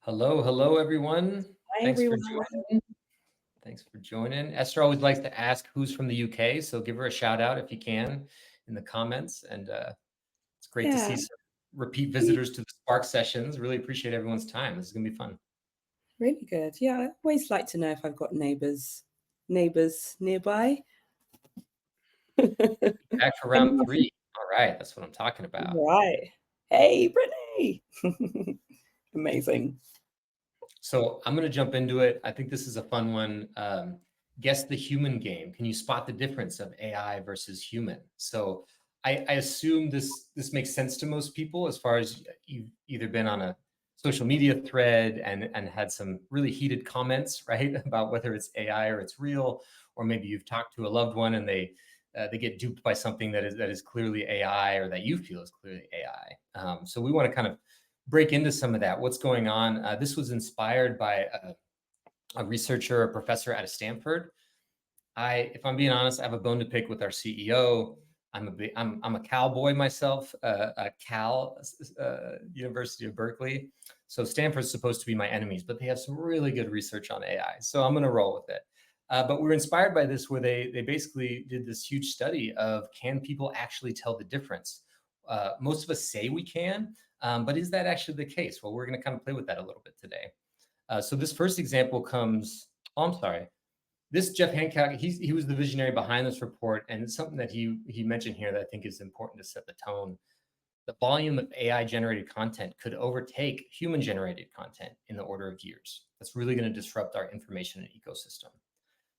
Hello, everyone. Hi, Thanks for everyone. joining. Thanks for joining. Esther always likes to ask who's from the UK, so give her a shout out if you can in the comments. And it's great to Yeah, see some repeat really, visitors to the Spark sessions. Really appreciate everyone's time. This is gonna be fun. really good. Yeah, I always like to know if I've got neighbors nearby. Back for round And three. All right, that's what I'm talking about. right. Hey, Brittany. Amazing. So I'm gonna jump into it. I think this is a fun one. Guess the human game. Can you spot the difference of AI versus human? So I assume this makes sense to most people as far as you've either been on a social media thread and had some really heated comments, right, about whether it's AI or it's real, or maybe you've talked to a loved one and they get duped by something that is clearly AI or that you feel is clearly AI. So we want to kind of break into some of that. What's going on? This was inspired by a researcher, a professor out of Stanford. If I'm being honest, I have a bone to pick with our CEO. I'm a cowboy myself, Cal, University of Berkeley. So Stanford's supposed to be my enemies, but they have some really good research on AI. So I'm going to roll with it. But we're inspired by this, where they basically did this huge study of, can people actually tell the difference? Most of us say we can, but is that actually the case? Well, we're going to kind of play with that a little bit today. So this first example comes. Oh, I'm sorry. This Jeff Hancock, he was the visionary behind this report, and it's something that he mentioned here that I think is important to set the tone. The volume of AI generated content could overtake human generated content in the order of years. That's really going to disrupt our information and ecosystem.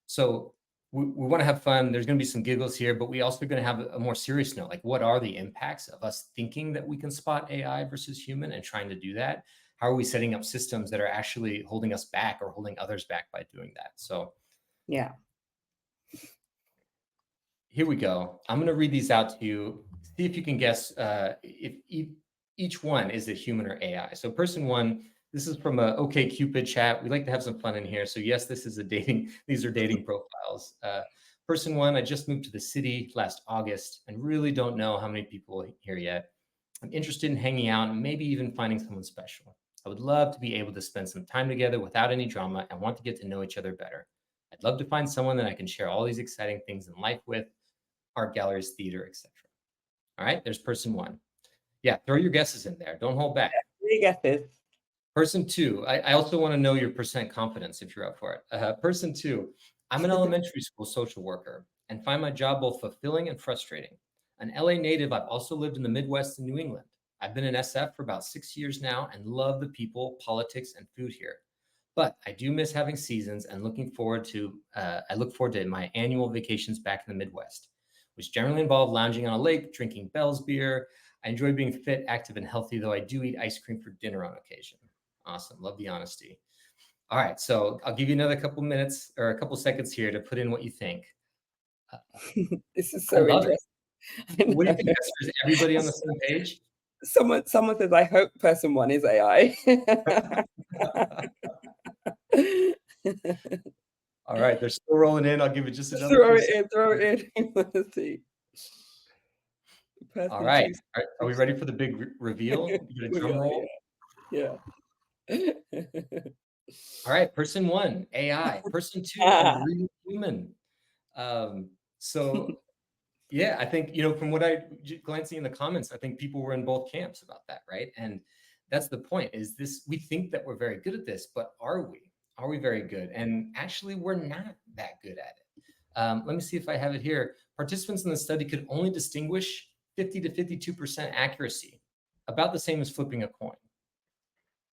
So we want to have fun. There's going to be some giggles here, but we also are going to have a more serious note. Like, what are the impacts of us thinking that we can spot AI versus human and trying to do that? How are we setting up systems that are actually holding us back or holding others back by doing that? So Yeah. here we go. I'm going to read these out to you. See if you can guess if each one is a human or AI. So person one, this is from a OkCupid chat. We like to have some fun in here. So yes, this is a dating. These are dating profiles. Person one, I just moved to the city last August and really don't know how many people here yet. I'm interested in hanging out and maybe even finding someone special. I would love to be able to spend some time together without any drama and want to get to know each other better. I'd love to find someone that I can share all these exciting things in life with: art galleries, theater, etc. All right, there's person one. Yeah, throw your guesses in there. Don't hold back. Three guesses. Person two, I also want to know your percent confidence if you're up for it. Person two, I'm an elementary school social worker and find my job both fulfilling and frustrating. An LA native, I've also lived in the Midwest and New England. I've been in SF for about 6 years now and love the people, politics, and food here. But I do miss having seasons and I look forward to my annual vacations back in the Midwest, which generally involve lounging on a lake, drinking Bell's beer. I enjoy being fit, active, and healthy, though I do eat ice cream for dinner on occasion. Awesome. Love the honesty. All right. So I'll give you another couple minutes or a couple seconds here to put in what you think. Uh, This is I so love it. interesting. I What do you think, know. Esther? Is everybody on the same page? Someone says, I hope person one is AI. All right. They're still rolling in. I'll give it just another Throw few it seconds. in, throw it in. Let's see. All Person right. two. All right. Are we ready for the big reveal? You get a We drum are, roll. yeah. All right. Person one, AI. Person two, a Ah. real human. So yeah, I think, from what glancing in the comments, I think people were in both camps about that, right? And that's the point, is this, we think that we're very good at this, but are we? Are we very good? And actually, we're not that good at it. Let me see if I have it here. Participants in the study could only distinguish 50 to 52% accuracy, about the same as flipping a coin.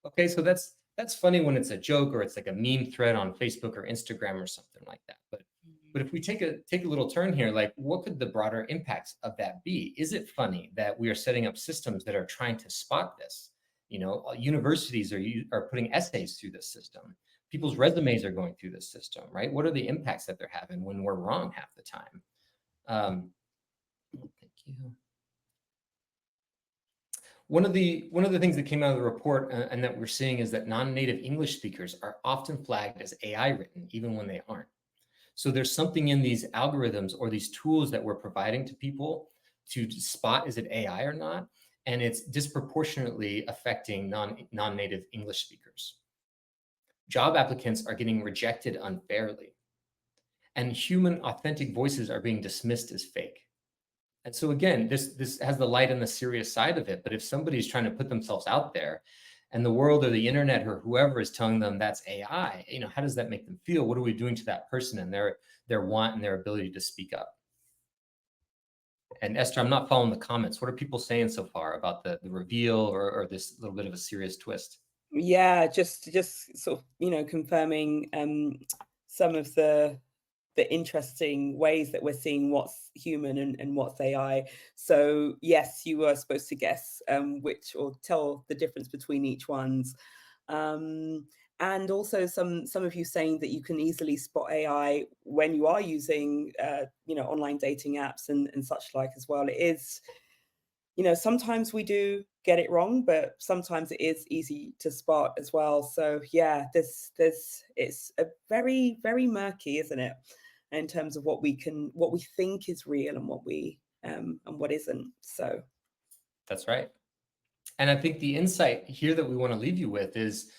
Okay, so that's funny when it's a joke or it's like a meme thread on Facebook or Instagram or something like that. But if we take a little turn here, like, what could the broader impacts of that be? Is it funny that we are setting up systems that are trying to spot this? Universities are putting essays through this system. People's resumes are going through this system, right? What are the impacts that they're having when we're wrong half the time? Um, thank you. One of the things that came out of the report, and that we're seeing, is that non-native English speakers are often flagged as AI written, even when they aren't. So there's something in these algorithms or these tools that we're providing to people to spot, is it AI or not? And it's disproportionately affecting non-native English speakers. Job applicants are getting rejected unfairly, and human authentic voices are being dismissed as fake. And so again, this has the light and the serious side of it. But if somebody's trying to put themselves out there, and the world or the internet or whoever is telling them that's AI, how does that make them feel? What are we doing to that person and their want and their ability to speak up? And Esther, I'm not following the comments. What are people saying so far about the reveal or this little bit of a serious twist? Yeah, just sort of, confirming some of the interesting ways that we're seeing what's human and what's AI. So yes, you were supposed to guess which, or tell the difference between each ones. Um, and also some of you saying that you can easily spot AI when you are using online dating apps and such like as well. It is, sometimes we do get it wrong, but sometimes it is easy to spot as well. So yeah, this it's a very, very murky, isn't it? In terms of what we think is real and what isn't. So That's right. And I think the insight here that we want to leave you with is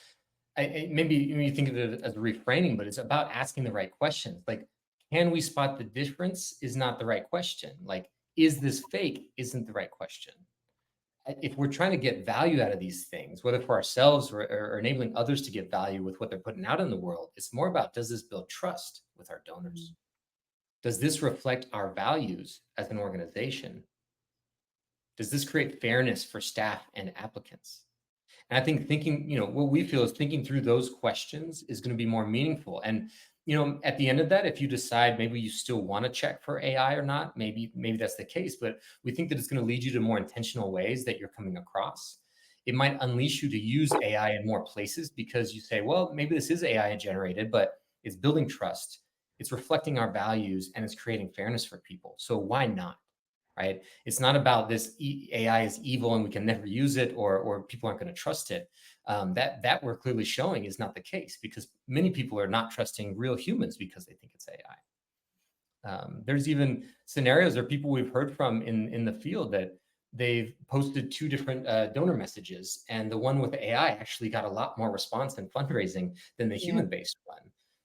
maybe you think of it as reframing, but it's about asking the right questions. Like, can we spot the difference is not the right question. Like, is this fake isn't the right question. If we're trying to get value out of these things, whether for ourselves or enabling others to get value with what they're putting out in the world, it's more about, does this build trust with our donors? Does this reflect our values as an organization? Does this create fairness for staff and applicants? And I think what we feel is thinking through those questions is going to be more meaningful. And, at the end of that, if you decide maybe you still want to check for AI or not, maybe that's the case, but we think that it's going to lead you to more intentional ways that you're coming across. It might unleash you to use AI in more places because you say, well, maybe this is AI generated, but it's building trust. It's reflecting our values and it's creating fairness for people. So why not? Right? It's not about this AI is evil and we can never use it or people aren't going to trust it. That we're clearly showing is not the case because many people are not trusting real humans because they think it's AI. There's even scenarios or people we've heard from in the field that they've posted two different donor messages, and the one with AI actually got a lot more response and fundraising than the yeah, human-based one.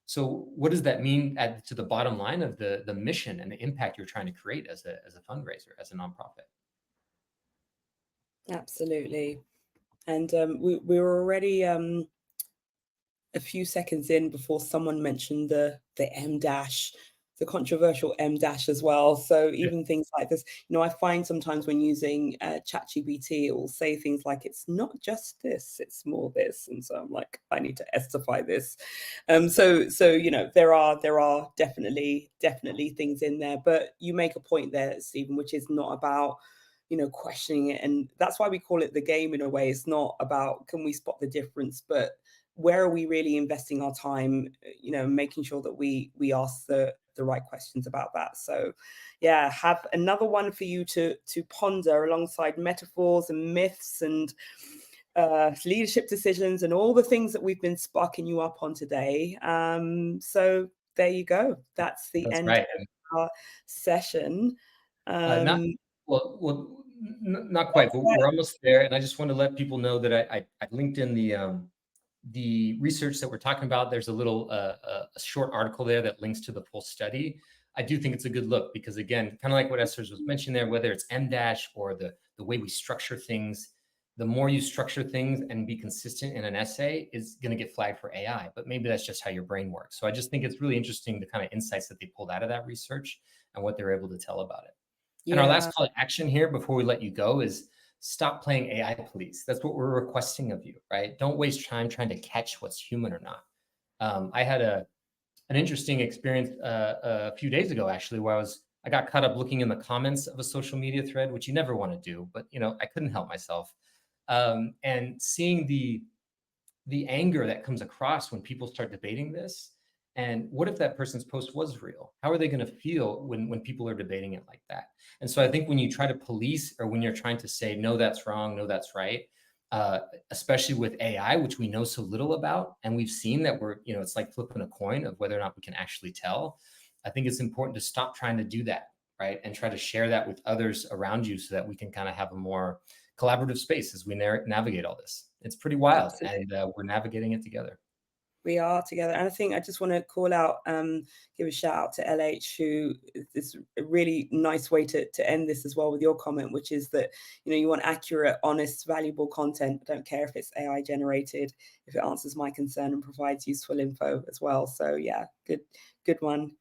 So what does that mean to the bottom line of the mission and the impact you're trying to create as a fundraiser, as a nonprofit? absolutely. And we were already a few seconds in before someone mentioned the M dash, the controversial M dash as well. So Yeah. even things like this, I find sometimes when using ChatGPT, it will say things like it's not just this, it's more this, and so I'm like, I need to estify this. So there are definitely things in there, but you make a point there, Stephen, which is not about questioning it, and that's why we call it the game in a way. It's not about can we spot the difference, but where are we really investing our time, making sure that we ask the right questions about that. So yeah, have another one for you to ponder alongside metaphors and myths and leadership decisions and all the things that we've been sparking you up on today. So there you go, that's the That's end right. of our session. Not um not quite, that's but right. we're almost there. And I just want to let people know that I linked in the research that we're talking about. There's a little a short article there that links to the full study. I do think it's a good look because again, kind of like what Esther's was mentioned there, whether it's M dash or the way we structure things, the more you structure things and be consistent in an essay is going to get flagged for AI. But maybe that's just how your brain works. So I just think it's really interesting the kind of insights that they pulled out of that research and what they're able to tell about it. And our Yeah, last call to action here before we let you go is stop playing AI police. That's what we're requesting of you, right? Don't waste time trying to catch what's human or not. I had an interesting experience a few days ago, actually, where I got caught up looking in the comments of a social media thread, which you never want to do, but I couldn't help myself. And seeing the anger that comes across when people start debating this. And what if that person's post was real? How are they going to feel when people are debating it like that? And so I think when you try to police or when you're trying to say, no, that's wrong, no, that's right, uh, especially with AI, which we know so little about, and we've seen that it's like flipping a coin of whether or not we can actually tell. I think it's important to stop trying to do that, right? And try to share that with others around you so that we can kind of have a more collaborative space as we navigate all this. It's pretty wild, absolutely. and we're navigating it together. We are together. And I think I just want to call out, give a shout out to LH, who is a really nice way to end this as well with your comment, which is that, you know, you want accurate, honest, valuable content. I don't care if it's AI generated, if it answers my concern and provides useful info as well. So yeah, good one.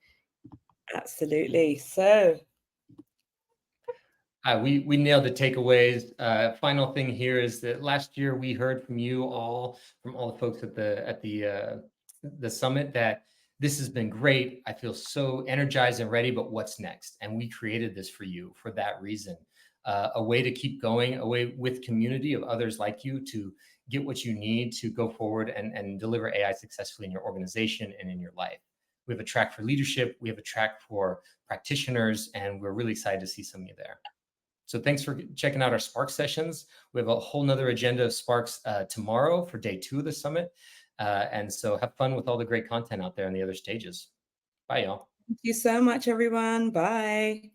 Absolutely. So We nailed the takeaways. Final thing here is that last year we heard from you all, from all the folks at the summit, that this has been great. I feel so energized and ready, but what's next? And we created this for you for that reason. A way to keep going, a way with community of others like you to get what you need to go forward and deliver AI successfully in your organization and in your life. We have a track for leadership. We have a track for practitioners, and we're really excited to see some of you there. So thanks for checking out our Spark sessions. We have a whole nother agenda of Sparks tomorrow for day 2 of the summit. And so have fun with all the great content out there in the other stages. Bye, y'all. thank you so much, everyone. Bye.